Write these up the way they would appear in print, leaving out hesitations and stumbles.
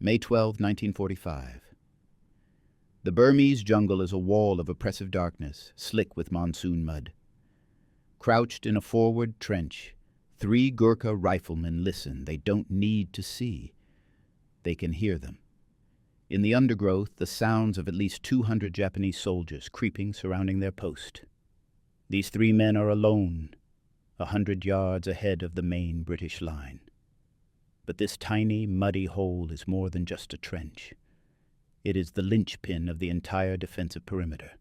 May 12, 1945. The Burmese jungle is a wall of oppressive darkness, slick with monsoon mud. Crouched in a forward trench, 3 Gurkha riflemen listen. They don't need to see. They can hear them. In the undergrowth, the sounds of at least 200 Japanese soldiers creeping surrounding their post. These 3 men are alone, 100 yards ahead of the main British line. But this tiny, muddy hole is more than just a trench. It is the linchpin of the entire defensive perimeter.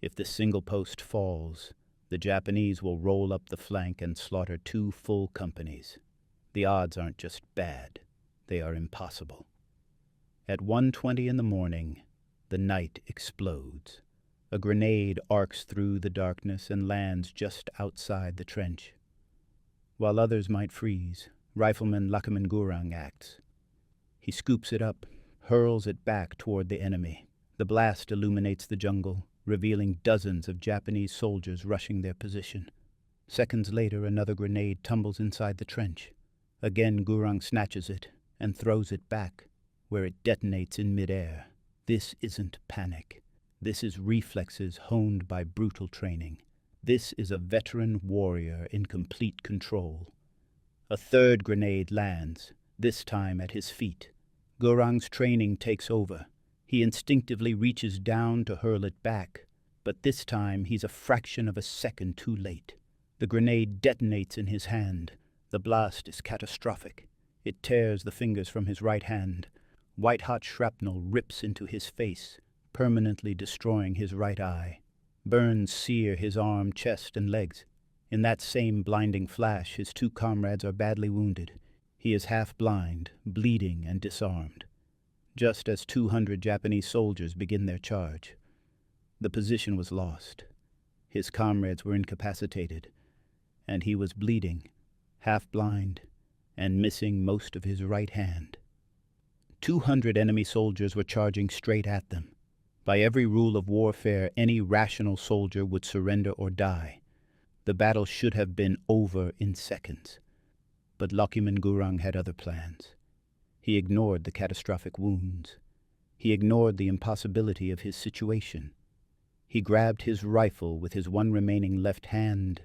If this single post falls, the Japanese will roll up the flank and slaughter 2 full companies. The odds aren't just bad, they are impossible. At 1:20 in the morning, the night explodes. A grenade arcs through the darkness and lands just outside the trench. While others might freeze, Rifleman Lachhiman Gurung acts. He scoops it up, hurls it back toward the enemy. The blast illuminates the jungle, revealing dozens of Japanese soldiers rushing their position. Seconds later, another grenade tumbles inside the trench. Again, Gurung snatches it and throws it back, where it detonates in midair. This isn't panic. This is reflexes honed by brutal training. This is a veteran warrior in complete control. A third grenade lands, this time at his feet. Gurung's training takes over. He instinctively reaches down to hurl it back, but this time he's a fraction of a second too late. The grenade detonates in his hand. The blast is catastrophic. It tears the fingers from his right hand. White-hot shrapnel rips into his face, permanently destroying his right eye. Burns sear his arm, chest, and legs. In that same blinding flash, his 2 comrades are badly wounded. He is half blind, bleeding, and disarmed. Just as 200 Japanese soldiers begin their charge. The position was lost. His comrades were incapacitated, and he was bleeding, half blind, and missing most of his right hand. 200 enemy soldiers were charging straight at them. By every rule of warfare, any rational soldier would surrender or die. The battle should have been over in seconds. But Lachhiman Gurung had other plans. He ignored the catastrophic wounds. He ignored the impossibility of his situation. He grabbed his rifle with his 1 remaining left hand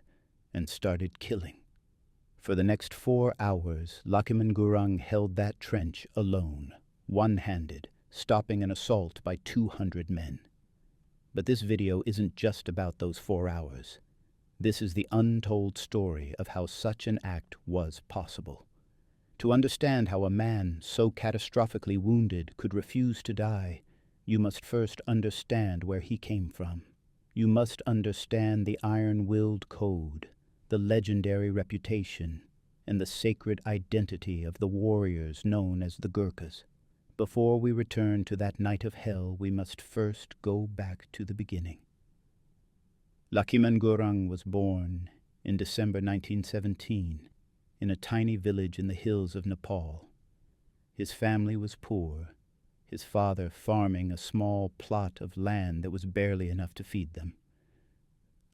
and started killing. For the next 4 hours, Lachhiman Gurung held that trench alone, one-handed, stopping an assault by 200 men. But this video isn't just about those 4 hours. This is the untold story of how such an act was possible. To understand how a man so catastrophically wounded could refuse to die, you must first understand where he came from. You must understand the iron-willed code, the legendary reputation, and the sacred identity of the warriors known as the Gurkhas. Before we return to that night of hell, we must first go back to the beginning. Lachhiman Gurung was born in December 1917 in a tiny village in the hills of Nepal. His family was poor, his father farming a small plot of land that was barely enough to feed them.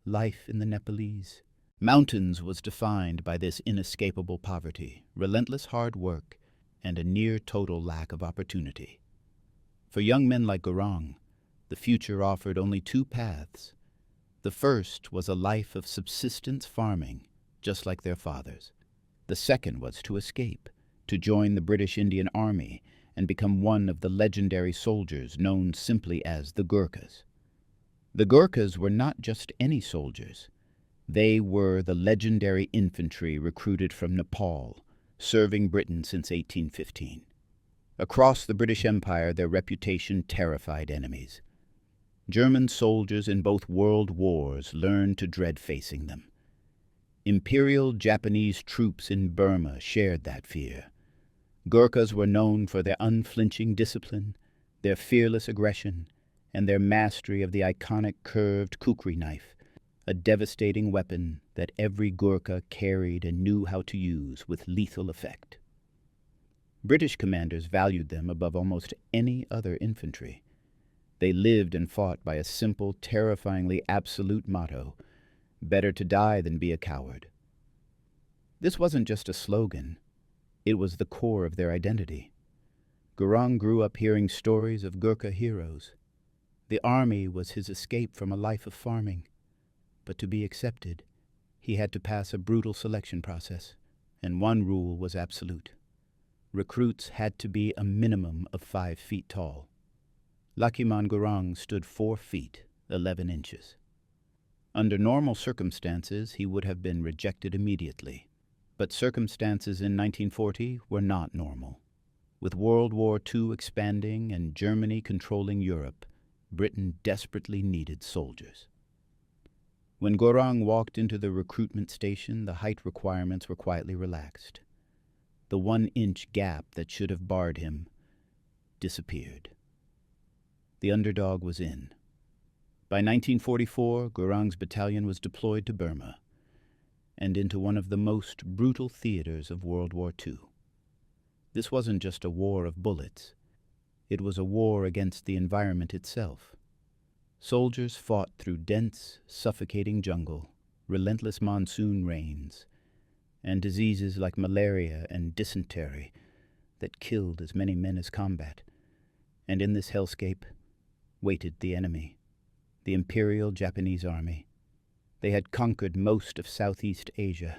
Life in the Nepalese mountains was defined by this inescapable poverty, relentless hard work, and a near-total lack of opportunity. For young men like Gurung, the future offered only 2 paths. The first was a life of subsistence farming, just like their fathers. The second was to escape, to join the British Indian Army and become one of the legendary soldiers known simply as the Gurkhas. The Gurkhas were not just any soldiers. They were the legendary infantry recruited from Nepal, serving Britain since 1815. Across the British Empire, their reputation terrified enemies. German soldiers in both world wars learned to dread facing them. Imperial Japanese troops in Burma shared that fear. Gurkhas were known for their unflinching discipline, their fearless aggression, and their mastery of the iconic curved kukri knife, a devastating weapon that every Gurkha carried and knew how to use with lethal effect. British commanders valued them above almost any other infantry. They lived and fought by a simple, terrifyingly absolute motto: better to die than be a coward. This wasn't just a slogan. It was the core of their identity. Gurung grew up hearing stories of Gurkha heroes. The army was his escape from a life of farming. But to be accepted, he had to pass a brutal selection process, and one rule was absolute. Recruits had to be a minimum of 5 feet tall. Lachhiman Gurung stood 4 feet, 11 inches. Under normal circumstances, he would have been rejected immediately. But circumstances in 1940 were not normal. With World War II expanding and Germany controlling Europe, Britain desperately needed soldiers. When Gurung walked into the recruitment station, the height requirements were quietly relaxed. The 1-inch gap that should have barred him disappeared. The underdog was in. By 1944, Gurung's battalion was deployed to Burma and into one of the most brutal theaters of World War II. This wasn't just a war of bullets. It was a war against the environment itself. Soldiers fought through dense, suffocating jungle, relentless monsoon rains, and diseases like malaria and dysentery that killed as many men as combat. And in this hellscape waited the enemy, the Imperial Japanese Army. They had conquered most of Southeast Asia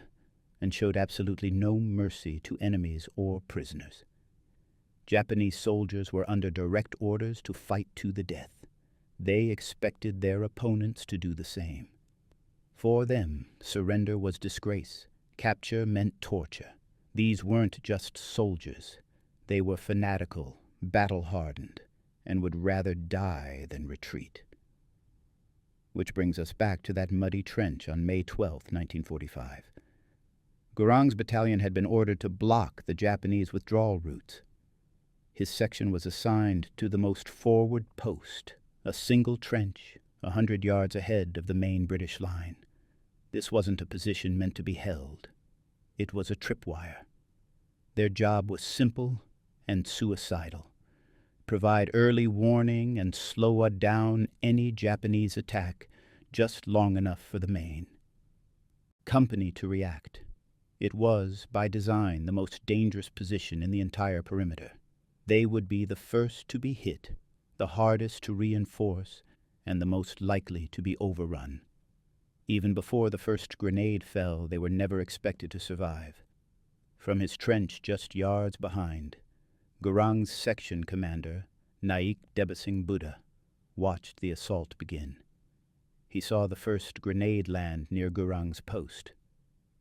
and showed absolutely no mercy to enemies or prisoners. Japanese soldiers were under direct orders to fight to the death. They expected their opponents to do the same. For them, surrender was disgrace. Capture meant torture. These weren't just soldiers. They were fanatical, battle-hardened, and would rather die than retreat. Which brings us back to that muddy trench on May 12, 1945. Gurung's battalion had been ordered to block the Japanese withdrawal routes. His section was assigned to the most forward post, a single trench, 100 yards ahead of the main British line. This wasn't a position meant to be held. It was a tripwire. Their job was simple and suicidal. Provide early warning and slow down any Japanese attack just long enough for the main company to react. It was, by design, the most dangerous position in the entire perimeter. They would be the first to be hit, the hardest to reinforce, and the most likely to be overrun. Even before the first grenade fell, they were never expected to survive. From his trench just yards behind, Gurung's section commander, Naik Debasingh Buddha, watched the assault begin. He saw the first grenade land near Gurung's post.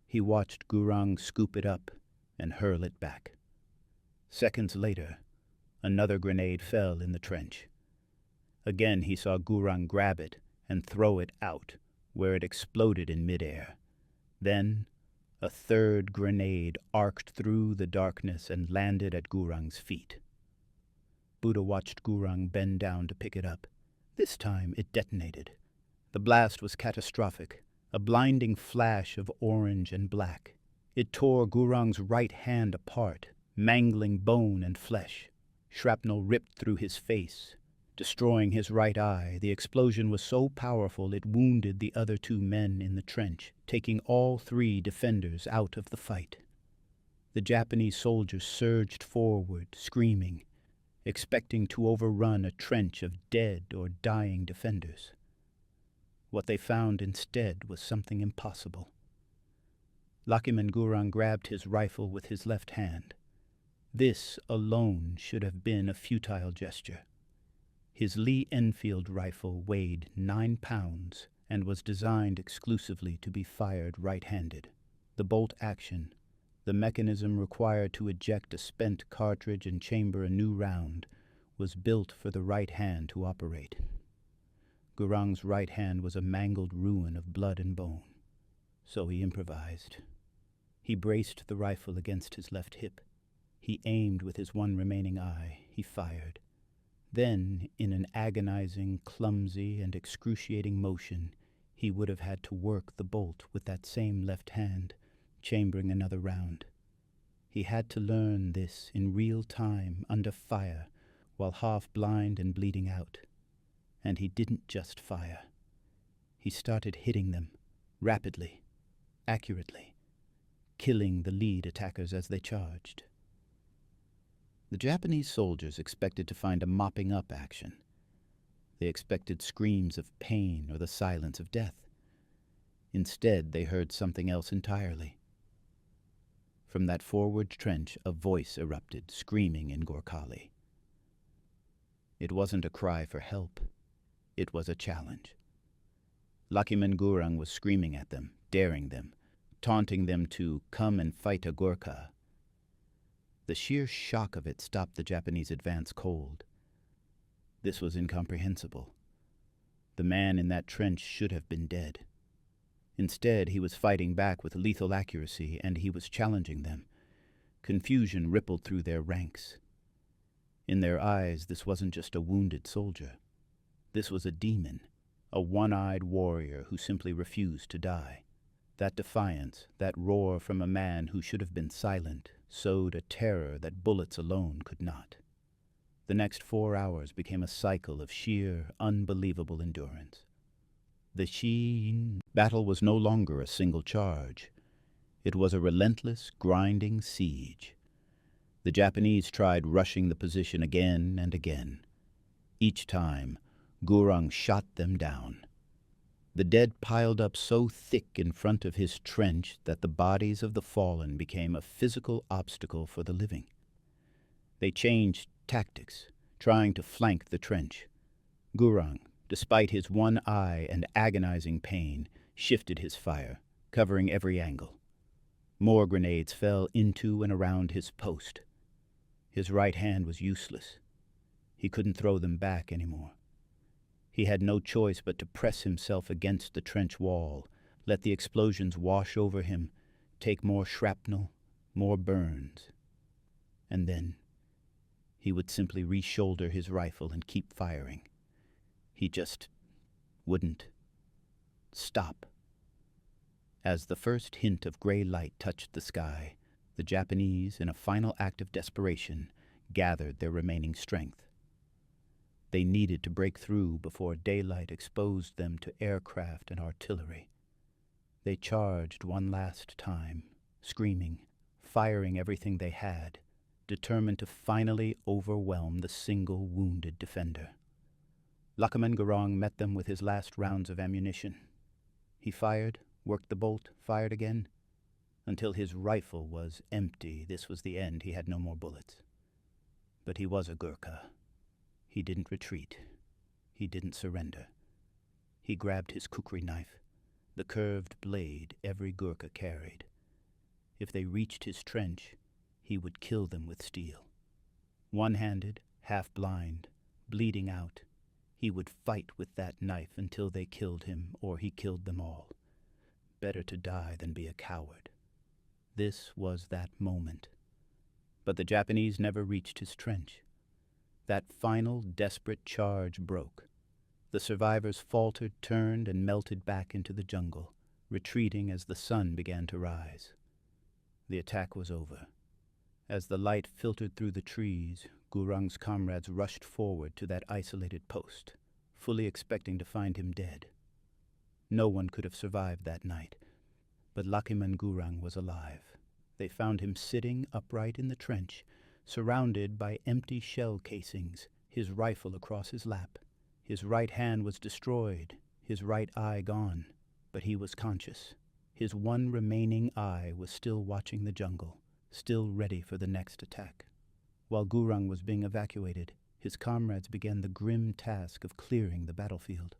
He watched Gurung scoop it up and hurl it back. Seconds later, another grenade fell in the trench. Again he saw Gurung grab it and throw it out, where it exploded in midair. Then a third grenade arced through the darkness and landed at Gurung's feet. Buddha watched Gurung bend down to pick it up. This time it detonated. The blast was catastrophic, a blinding flash of orange and black. It tore Gurung's right hand apart, mangling bone and flesh. Shrapnel ripped through his face, destroying his right eye. The explosion was so powerful it wounded the other 2 men in the trench, taking all 3 defenders out of the fight. The Japanese soldiers surged forward, screaming, expecting to overrun a trench of dead or dying defenders. What they found instead was something impossible. Lachhiman Gurung grabbed his rifle with his left hand. This alone should have been a futile gesture. His Lee Enfield rifle weighed 9 pounds and was designed exclusively to be fired right-handed. The bolt action, the mechanism required to eject a spent cartridge and chamber a new round, was built for the right hand to operate. Gurung's right hand was a mangled ruin of blood and bone, so he improvised. He braced the rifle against his left hip. He aimed with his one remaining eye. He fired. Then, in an agonizing, clumsy, and excruciating motion, he would have had to work the bolt with that same left hand, chambering another round. He had to learn this in real time, under fire, while half blind and bleeding out. And he didn't just fire. He started hitting them, rapidly, accurately, killing the lead attackers as they charged. The The Japanese soldiers expected to find a mopping-up action. They expected screams of pain or the silence of death. Instead, they heard something else entirely. From that forward trench, a voice erupted, screaming in Gurkhali. It wasn't a cry for help. It was a challenge. Lachhiman Gurung was screaming at them, daring them, taunting them to come and fight a Gurkha. The sheer shock of it stopped the Japanese advance cold. This was incomprehensible. The man in that trench should have been dead. Instead, he was fighting back with lethal accuracy, and he was challenging them. Confusion rippled through their ranks. In their eyes, this wasn't just a wounded soldier. This was a demon, a one-eyed warrior who simply refused to die. That defiance, that roar from a man who should have been silent, sowed a terror that bullets alone could not. The next 4 hours became a cycle of sheer, unbelievable endurance. The Shin battle was no longer a single charge. It was a relentless, grinding siege. The Japanese tried rushing the position again and again. Each time, Gurung shot them down. The dead piled up so thick in front of his trench that the bodies of the fallen became a physical obstacle for the living. They changed tactics, trying to flank the trench. Gurung, despite his one eye and agonizing pain, shifted his fire, covering every angle. More grenades fell into and around his post. His right hand was useless. He couldn't throw them back anymore. He had no choice but to press himself against the trench wall, let the explosions wash over him, take more shrapnel, more burns. And then he would simply re-shoulder his rifle and keep firing. He just wouldn't stop. As the first hint of gray light touched the sky, the Japanese, in a final act of desperation, gathered their remaining strength. They needed to break through before daylight exposed them to aircraft and artillery. They charged one last time, screaming, firing everything they had, determined to finally overwhelm the single wounded defender. Lachhiman Gurung met them with his last rounds of ammunition. He fired, worked the bolt, fired again, until his rifle was empty. This was the end. He had no more bullets. But he was a Gurkha. He didn't retreat. He didn't surrender. He grabbed his kukri knife, the curved blade every Gurkha carried. If they reached his trench, he would kill them with steel. One-handed, half-blind, bleeding out, he would fight with that knife until they killed him or he killed them all. Better to die than be a coward. This was that moment. But the Japanese never reached his trench. That final, desperate charge broke. The survivors faltered, turned, and melted back into the jungle, retreating as the sun began to rise. The attack was over. As the light filtered through the trees, Gurung's comrades rushed forward to that isolated post, fully expecting to find him dead. No one could have survived that night, but Lachhiman Gurung was alive. They found him sitting upright in the trench, surrounded by empty shell casings, his rifle across his lap. His right hand was destroyed, his right eye gone, but he was conscious. His one remaining eye was still watching the jungle, still ready for the next attack. While Gurung was being evacuated, his comrades began the grim task of clearing the battlefield.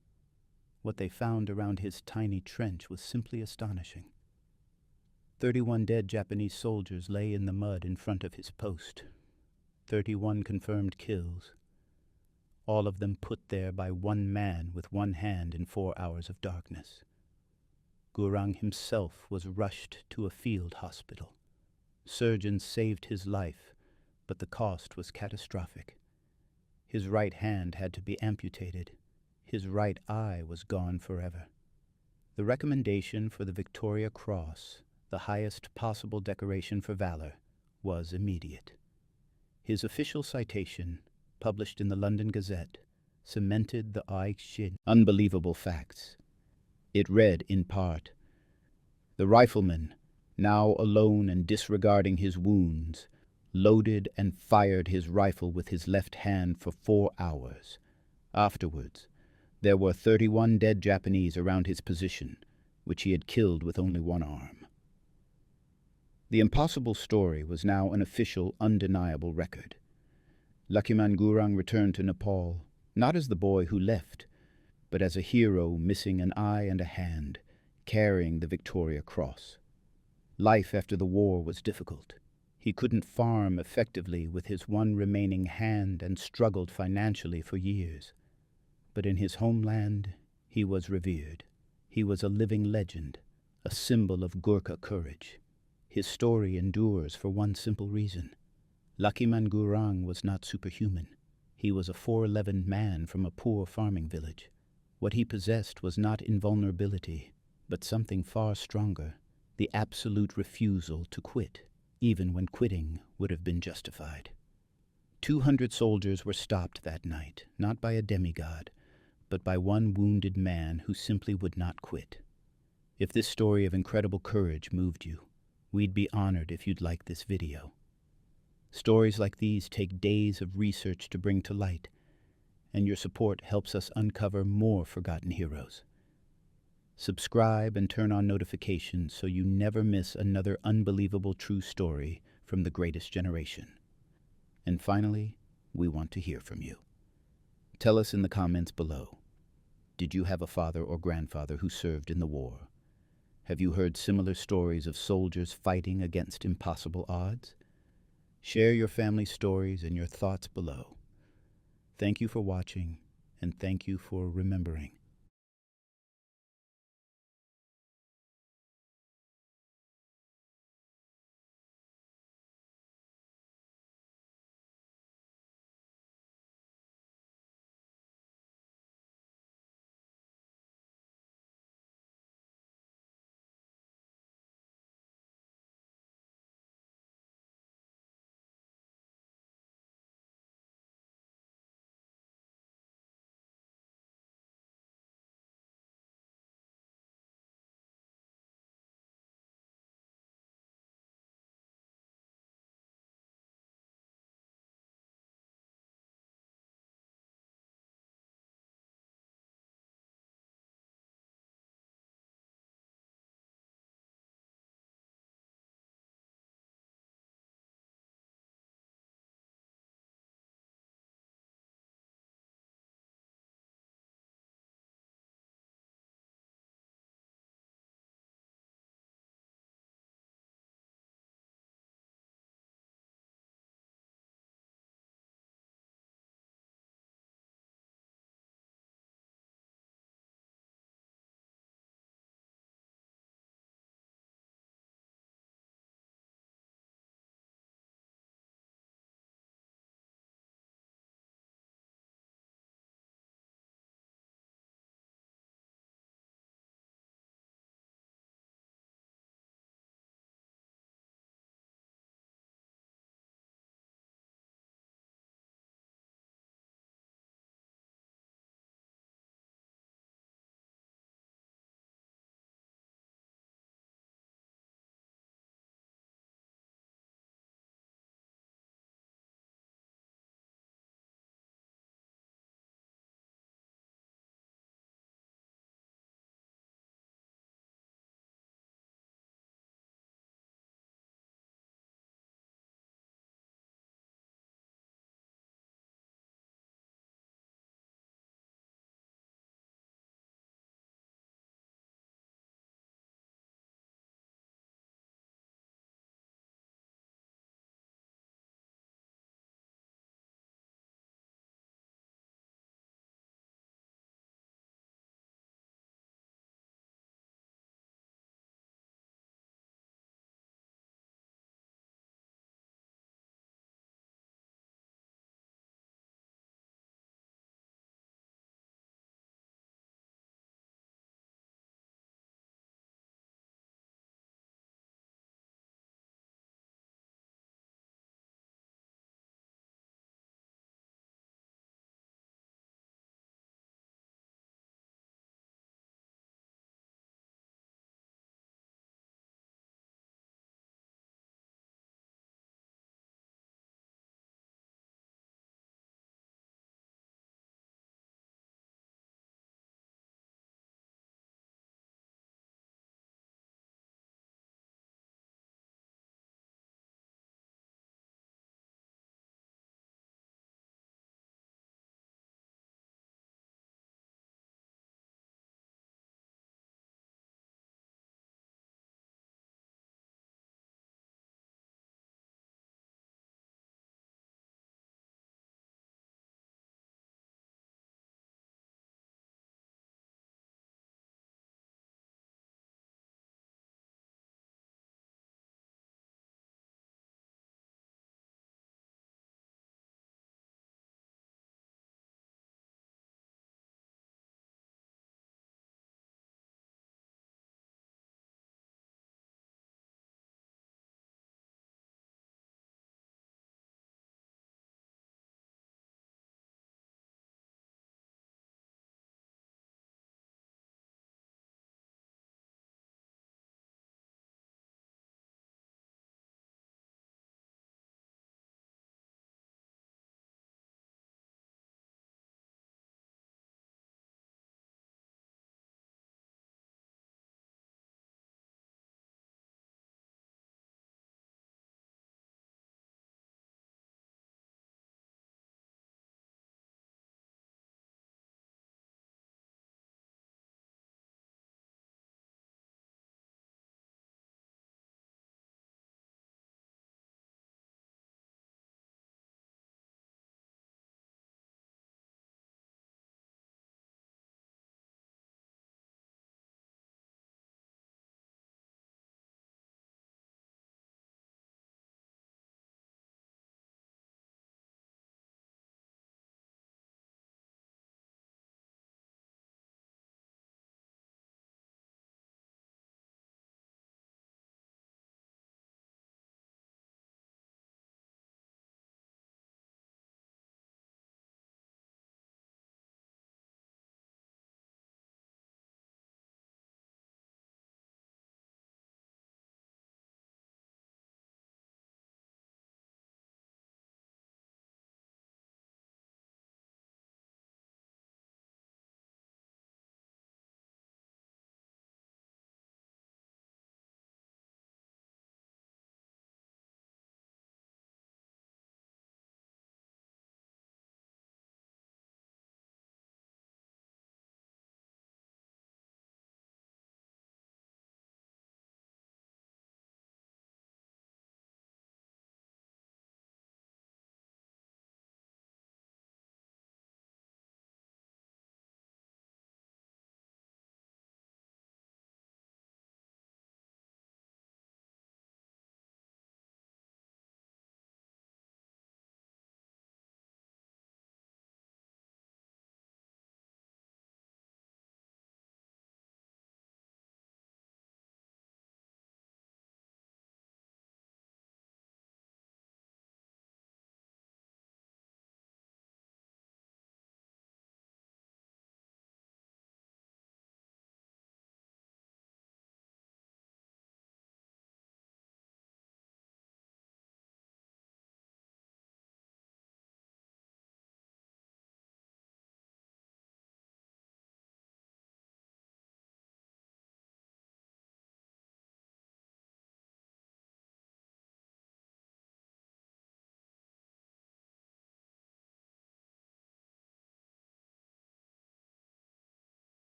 What they found around his tiny trench was simply astonishing. 31 dead Japanese soldiers lay in the mud in front of his post. 31 confirmed kills. All of them put there by one man with one hand in 4 hours of darkness. Gurung himself was rushed to a field hospital. Surgeons saved his life, but the cost was catastrophic. His right hand had to be amputated. His right eye was gone forever. The recommendation for the Victoria Cross, the highest possible decoration for valor, was immediate. His official citation, published in the London Gazette, cemented the Aishin unbelievable facts. It read, in part, "The rifleman, now alone and disregarding his wounds, loaded and fired his rifle with his left hand for 4 hours. Afterwards, there were 31 dead Japanese around his position, which he had killed with only one arm. The impossible story was now an official, undeniable record. Lachhiman Gurung returned to Nepal, not as the boy who left, but as a hero missing an eye and a hand, carrying the Victoria Cross. Life after the war was difficult. He couldn't farm effectively with his one remaining hand and struggled financially for years. But in his homeland, he was revered. He was a living legend, a symbol of Gurkha courage. His story endures for one simple reason. Lachhiman Gurung was not superhuman. He was a 4'11" man from a poor farming village. What he possessed was not invulnerability, but something far stronger, the absolute refusal to quit, even when quitting would have been justified. 200 soldiers were stopped that night, not by a demigod, but by one wounded man who simply would not quit. If this story of incredible courage moved you, we'd be honored if you'd like this video. Stories like these take days of research to bring to light, and your support helps us uncover more forgotten heroes. Subscribe and turn on notifications so you never miss another unbelievable true story from the greatest generation. And finally, we want to hear from you. Tell us in the comments below. Did you have a father or grandfather who served in the war? Have you heard similar stories of soldiers fighting against impossible odds? Share your family stories and your thoughts below. Thank you for watching, and thank you for remembering.